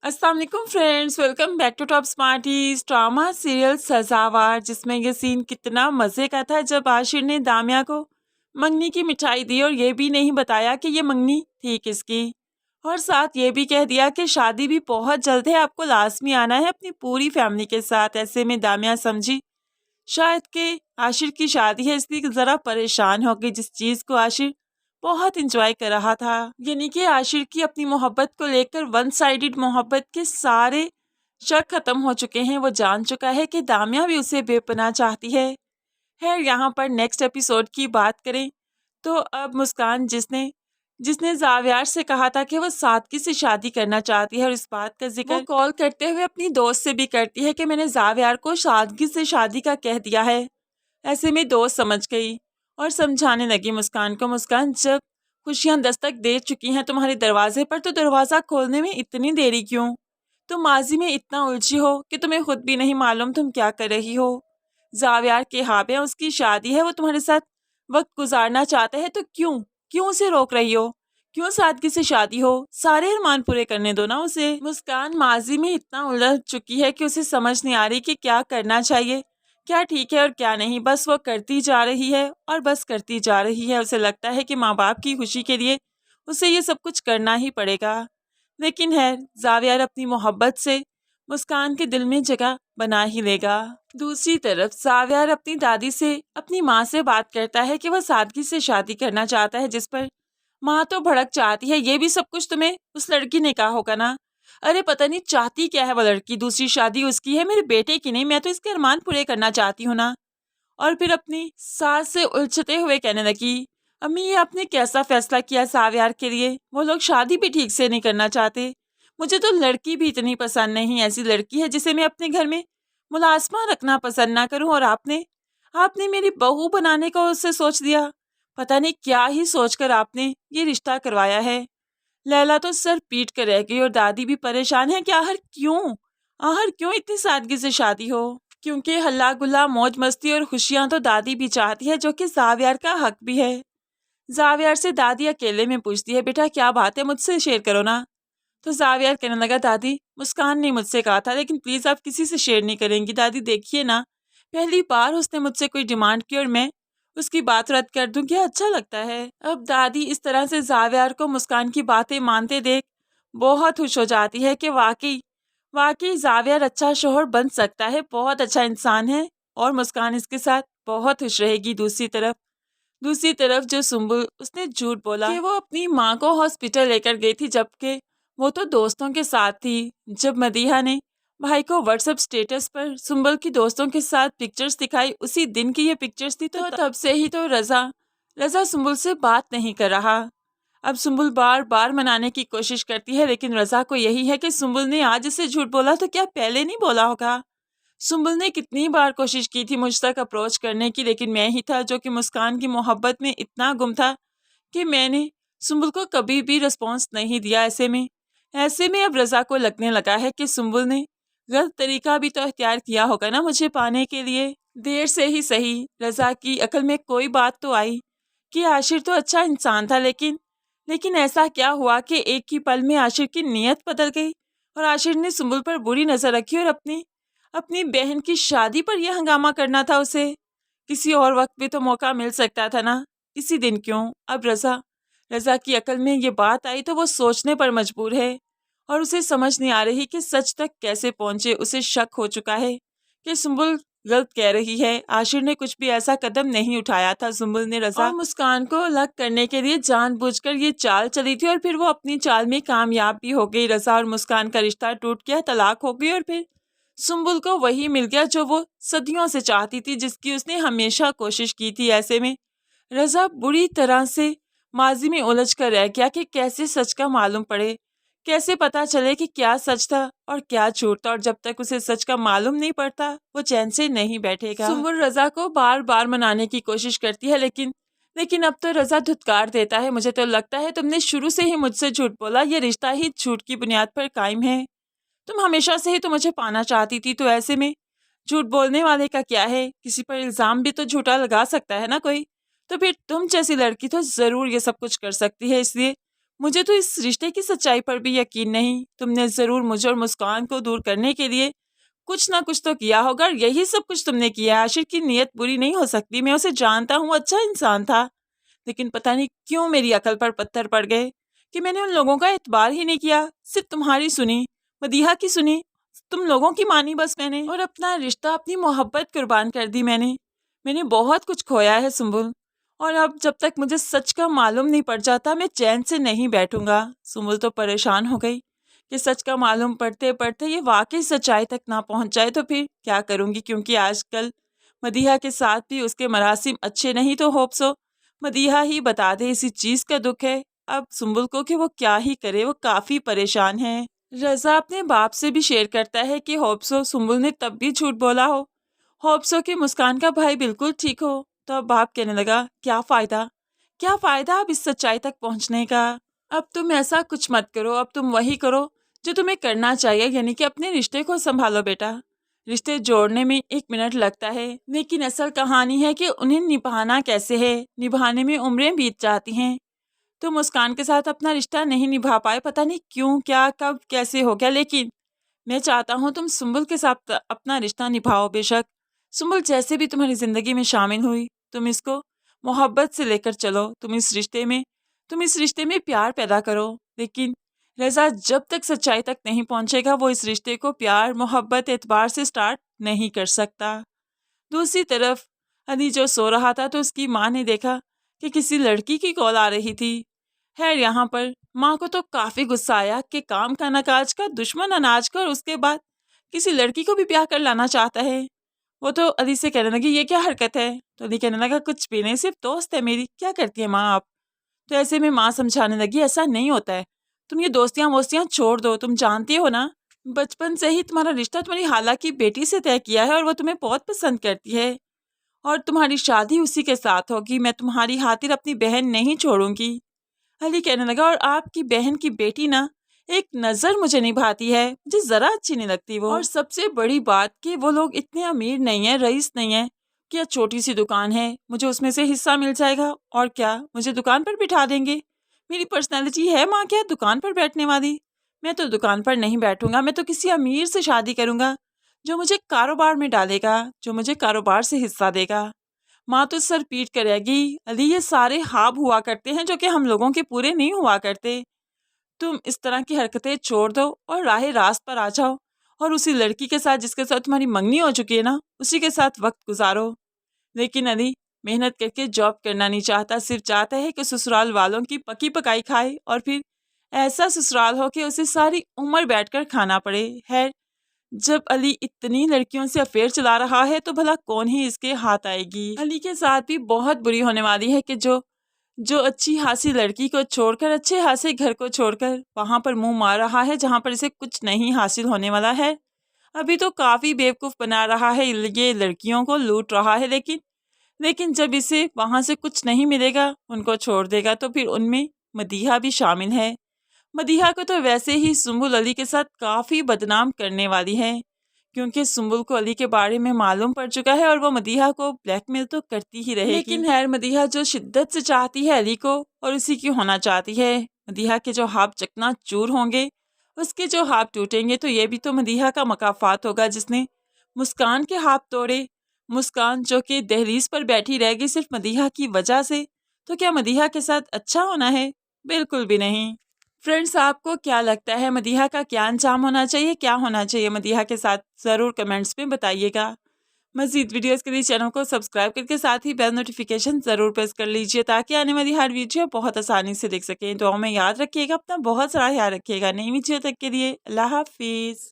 अस्सलाम वालेकुम friends, welcome back to top smarties drama serial Sazawaar, जिसमें ये सीन कितना मज़े का था जब आशिर ने दामिया को मंगनी की मिठाई दी और ये भी नहीं बताया कि ये मंगनी थी किसकी, और साथ ये भी कह दिया कि शादी भी बहुत जल्द है, आपको लाजमी आना है अपनी पूरी फैमिली के साथ। ऐसे में दामिया समझी शायद कि आशिर की शादी है, इसलिए ज़रा परेशान हो गई, जिस चीज़ को आशिर बहुत इंजॉय कर रहा था। यानी कि आशिर की अपनी मोहब्बत को लेकर वन साइडेड मोहब्बत के सारे शक खत्म हो चुके हैं। वो जान चुका है कि दामिया भी उसे बेपनाह चाहती है। खैर, यहाँ पर नेक्स्ट एपिसोड की बात करें तो अब मुस्कान जिसने जिसने जावियार से कहा था कि वो सादगी से शादी करना चाहती है, और इस बात का जिक्र वो कॉल करते हुए अपनी दोस्त से भी करती है कि मैंने जावियार को सादगी से शादी का कह दिया है। ऐसे में दोस्त समझ गई और समझाने लगी मुस्कान को, मुस्कान जब खुशियां दस्तक दे चुकी हैं तुम्हारे दरवाजे पर, तो दरवाज़ा खोलने में इतनी देरी क्यों? तुम माजी में इतना उलझी हो कि तुम्हें खुद भी नहीं मालूम तुम क्या कर रही हो। जावियार के हाब है, उसकी शादी है, वो तुम्हारे साथ वक्त गुजारना चाहता है, तो क्यों क्यों उसे रोक रही हो? क्यों सादगी से शादी हो? सारे अरमान पूरे करने दो ना उसे। मुस्कान माजी में इतना उलझ चुकी है कि उसे समझ नहीं आ रही कि क्या करना चाहिए, क्या ठीक है और क्या नहीं। बस वो करती जा रही है और बस करती जा रही है। उसे लगता है कि माँ बाप की खुशी के लिए उसे ये सब कुछ करना ही पड़ेगा, लेकिन है जावियार अपनी मोहब्बत से मुस्कान के दिल में जगह बना ही लेगा। दूसरी तरफ जावियार अपनी दादी से, अपनी माँ से बात करता है कि वह सादगी से शादी करना चाहता है, जिस पर माँ तो भड़क चाहती है, ये भी सब कुछ तुम्हें उस लड़की ने कहा होगा ना। अरे पता नहीं चाहती क्या है वो लड़की, दूसरी शादी उसकी है, मेरे बेटे की नहीं, मैं तो इसके अरमान पूरे करना चाहती हूँ ना। और फिर अपनी सास से उलझते हुए कहने लगी, अम्मी ये आपने कैसा फैसला किया सावियार के लिए? वो लोग शादी भी ठीक से नहीं करना चाहते। मुझे तो लड़की भी इतनी पसंद नहीं, ऐसी लड़की है जिसे मैं अपने घर में मुलाजमा रखना पसंद ना करूं, और आपने आपने मेरी बहू बनाने का उससे सोच दिया। पता नहीं क्या ही सोचकर आपने ये रिश्ता करवाया है। लैला तो सर पीट कर रह गई और दादी भी परेशान है कि आखिर क्यों इतनी सादगी से शादी हो? क्योंकि हल्ला गुल्ला मौज मस्ती और खुशियां तो दादी भी चाहती है, जो कि जावियार का हक भी है। जावियार से दादी अकेले में पूछती है, बेटा क्या बात है, मुझसे शेयर करो ना। तो जावियार कहने लगा, दादी मुस्कान ने मुझसे कहा था, लेकिन प्लीज आप किसी से शेयर नहीं करेंगी। दादी देखिए ना, पहली बार उसने मुझसे कोई डिमांड की और मैं उसकी बात रद्द कर दूं, क्या अच्छा लगता है? अब दादी इस तरह से जावियार को मुस्कान की बातें मानते देख बहुत खुश हो जाती है कि वाकई वाकई जावियार अच्छा शोहर बन सकता है, बहुत अच्छा इंसान है, और मुस्कान इसके साथ बहुत खुश रहेगी। दूसरी तरफ जो सुम्बुल, उसने झूठ बोला कि वो अपनी माँ को हॉस्पिटल लेकर गई थी, जबकि वो तो दोस्तों के साथ थी। जब मदीहा ने भाई को व्हाट्सएप स्टेटस पर सुम्बुल की दोस्तों के साथ पिक्चर्स दिखाई, उसी दिन की ये पिक्चर्स थी, तो तब से ही तो रजा रजा सुम्बुल से बात नहीं कर रहा। अब सुम्बुल बार बार मनाने की कोशिश करती है, लेकिन रजा को यही है कि सुम्बुल ने आज इसे झूठ बोला तो क्या पहले नहीं बोला होगा। सुम्बुल ने कितनी बार कोशिश की थी मुझ तक अप्रोच करने की, लेकिन मैं ही था जो कि मुस्कान की मोहब्बत में इतना गुम था कि मैंने सुम्बुल को कभी भी रिस्पॉन्स नहीं दिया। ऐसे में अब रजा को लगने लगा है कि सुम्बुल ने गलत तरीका भी तो अख्तियार किया होगा ना मुझे पाने के लिए। देर से ही सही, रजा की अकल में कोई बात तो आई कि आशिर तो अच्छा इंसान था, लेकिन ऐसा क्या हुआ कि एक ही पल में आशिर की नीयत बदल गई और आशिर ने सुम्बुल पर बुरी नजर रखी, और अपनी अपनी बहन की शादी पर यह हंगामा करना था उसे। किसी और वक्त भी तो मौका मिल सकता था ना, इसी दिन क्यों? अब रजा की अकल में ये बात आई तो वो सोचने पर मजबूर है, और उसे समझ नहीं आ रही कि सच तक कैसे पहुंचे। उसे शक हो चुका है कि सुम्बुल गलत कह रही है, आशिर ने कुछ भी ऐसा कदम नहीं उठाया था। सुम्बुल ने रजा और मुस्कान को अलग करने के लिए जानबूझकर ये चाल चली थी, और फिर वो अपनी चाल में कामयाब भी हो गई। रजा और मुस्कान का रिश्ता टूट गया, तलाक हो गई, और फिर सुम्बुल को वही मिल गया जो वो सदियों से चाहती थी, जिसकी उसने हमेशा कोशिश की थी। ऐसे में रजा बुरी तरह से माजी में उलझ कर रह गया कि कैसे सच का मालूम पड़े, कैसे पता चले कि क्या सच था और क्या झूठ था, और जब तक उसे सच का मालूम नहीं पड़ता वो चैन से नहीं बैठेगा। सुम्बुल रजा को बार बार मनाने की कोशिश करती है, लेकिन अब तो रजा धुतकार देता है, मुझे तो लगता है तुमने शुरू से ही मुझसे झूठ बोला, ये रिश्ता ही झूठ की बुनियाद पर कायम है। तुम हमेशा से ही तो मुझे पाना चाहती थी, तो ऐसे में झूठ बोलने वाले का क्या है? किसी पर इल्जाम भी तो झूठा लगा सकता है ना कोई। तो फिर तुम जैसी लड़की तो जरूर ये सब कुछ कर सकती है, इसलिए मुझे तो इस रिश्ते की सच्चाई पर भी यकीन नहीं। तुमने ज़रूर मुझे और मुस्कान को दूर करने के लिए कुछ ना कुछ तो किया होगा और यही सब कुछ तुमने किया है। आशिर की नीयत बुरी नहीं हो सकती, मैं उसे जानता हूँ, अच्छा इंसान था। लेकिन पता नहीं क्यों मेरी अकल पर पत्थर पड़ गए कि मैंने उन लोगों का एतबार ही नहीं किया, सिर्फ तुम्हारी सुनी, मदीहा की सुनी, तुम लोगों की मानी बस मैंने, और अपना रिश्ता, अपनी मोहब्बत कुर्बान कर दी मैंने बहुत कुछ खोया है सुम्बुल, और अब जब तक मुझे सच का मालूम नहीं पड़ जाता मैं चैन से नहीं बैठूंगा। सुम्बुल तो परेशान हो गई कि सच का मालूम पड़ते पड़ते ये वाकई सच्चाई तक ना पहुंच जाए तो फिर क्या करूंगी, क्योंकि आजकल मदीहा के साथ भी उसके मरासिम अच्छे नहीं, तो होप सो मदीहा ही बता दे इसी चीज़ का दुख है अब सुम्बुल को कि वो क्या ही करे, वो काफ़ी परेशान है। रज़ा अपने बाप से भी शेयर करता है कि होप सो सुम्बुल ने तब भी झूठ बोला हो, होप सो कि मुस्कान का भाई बिल्कुल ठीक हो। तो अब बाप कहने लगा क्या फ़ायदा अब इस सच्चाई तक पहुंचने का। अब तुम ऐसा कुछ मत करो, अब तुम वही करो जो तुम्हें करना चाहिए, यानी कि अपने रिश्ते को संभालो बेटा। रिश्ते जोड़ने में 1 मिनट लगता है, लेकिन असल कहानी है कि उन्हें निभाना कैसे है, निभाने में उम्रें बीत जाती हैं। तो मुस्कान के साथ अपना रिश्ता नहीं निभा पाए, पता नहीं क्यों, क्या, कब, कैसे हो गया, लेकिन मैं चाहता हूँ तुम सुम्बुल के साथ अपना रिश्ता निभाओ। बेशक सुम्बुल जैसे भी तुम्हारी ज़िंदगी में शामिल हुई, तुम इसको मोहब्बत से लेकर चलो, तुम इस रिश्ते में प्यार पैदा करो। लेकिन रज़ा जब तक सच्चाई तक नहीं पहुँचेगा वो इस रिश्ते को प्यार, मोहब्बत, एतबार से स्टार्ट नहीं कर सकता। दूसरी तरफ अली जो सो रहा था तो उसकी माँ ने देखा कि किसी लड़की की कॉल आ रही थी। खैर यहाँ पर माँ को तो काफ़ी गुस्सा आया कि काम का न काज का, दुश्मन अनाज का, और उसके बाद किसी लड़की को भी ब्याह कर लाना चाहता है। वो तो अली से कहने लगी ये क्या हरकत है, तो अली कहने लगा कुछ भी नहीं, सिर्फ दोस्त है मेरी, क्या करती है माँ आप। तो ऐसे में माँ समझाने लगी ऐसा नहीं होता है, तुम ये दोस्तियाँ वोस्तियाँ छोड़ दो, तुम जानती हो ना बचपन से ही तुम्हारा रिश्ता तुम्हारी खाला की बेटी से तय किया है और वो तुम्हें बहुत पसंद करती है और तुम्हारी शादी उसी के साथ होगी, मैं तुम्हारी खातिर अपनी बहन नहीं छोड़ूंगी। अली कहने लगा और आपकी बहन की बेटी ना एक नज़र मुझे नहीं भाती है, मुझे ज़रा अच्छी नहीं लगती वो, और सबसे बड़ी बात कि वो लोग इतने अमीर नहीं है, रईस नहीं है, क्या छोटी सी दुकान है, मुझे उसमें से हिस्सा मिल जाएगा और क्या मुझे दुकान पर बिठा देंगे। मेरी पर्सनैलिटी है माँ क्या दुकान पर बैठने वाली, मैं तो दुकान पर नहीं बैठूंगा, मैं तो किसी अमीर से शादी करूंगा जो मुझे कारोबार में डालेगा, जो मुझे कारोबार से हिस्सा देगा। माँ तो सर पीट करेगी, अली ये सारे ख्वाब हुआ करते हैं जो कि हम लोगों के पूरे नहीं हुआ करते। तुम इस तरह की हरकतें छोड़ दो और राह रास्त पर आ जाओ और उसी लड़की के साथ जिसके साथ तुम्हारी मंगनी हो चुकी है ना, उसी के साथ वक्त गुजारो। लेकिन अली मेहनत करके जॉब करना नहीं चाहता, सिर्फ चाहता है कि ससुराल वालों की पकी पकाई खाए और फिर ऐसा ससुराल हो कि उसे सारी उम्र बैठकर खाना पड़े। है जब अली इतनी लड़कियों से अफेयर चला रहा है तो भला कौन ही इसके हाथ आएगी। अली के साथ भी बहुत बुरी होने वाली है कि जो जो अच्छी खासी लड़की को छोड़कर, अच्छे खासे घर को छोड़कर वहां पर मुंह मार रहा है जहां पर इसे कुछ नहीं हासिल होने वाला है। अभी तो काफी बेवकूफ बना रहा है, ये लड़कियों को लूट रहा है, लेकिन लेकिन जब इसे वहां से कुछ नहीं मिलेगा, उनको छोड़ देगा, तो फिर उनमें मदीहा भी शामिल है। मदीहा को तो वैसे ही सुम्बुल अली के साथ काफ़ी बदनाम करने वाली है, क्योंकि सुम्बुल को अली के बारे में मालूम पड़ चुका है और वो मदीहा को ब्लैकमेल तो करती ही रहेगी। लेकिन खैर मदीहा जो शिद्दत से चाहती है अली को और उसी की होना चाहती है। मदीहा के जो हाथ चकना चूर होंगे, उसके जो हाथ टूटेंगे, तो ये भी तो मदीहा का मकाफात होगा जिसने मुस्कान के हाथ तोड़े। मुस्कान जो कि दहलीज पर बैठी रहेगी सिर्फ मदीहा की वजह से, तो क्या मदीहा के साथ अच्छा होना है? बिल्कुल भी नहीं। फ्रेंड्स, आपको क्या लगता है मदीहा का क्या अंजाम होना चाहिए, क्या होना चाहिए मदीहा के साथ, ज़रूर कमेंट्स में बताइएगा। मज़ीद वीडियोस के लिए चैनल को सब्सक्राइब करके साथ ही बेल नोटिफिकेशन ज़रूर प्रेस कर लीजिए ताकि आने वाली हर वीडियो बहुत आसानी से देख सकें। दुआओं में याद रखिएगा, अपना बहुत सारा ख्याल रखिएगा। नई वीडियो तक के लिए अल्लाह हाफिज़।